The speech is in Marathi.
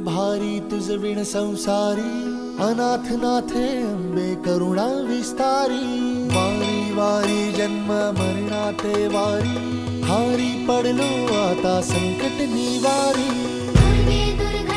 भारी तुझ विण संसारी, अनाथ नाथे अंबे करुणा विस्तारी। वारी वारी जन्म मरणाते वारी, हारी पडलो आता संकट निवारी। दुर्गे दुर्गे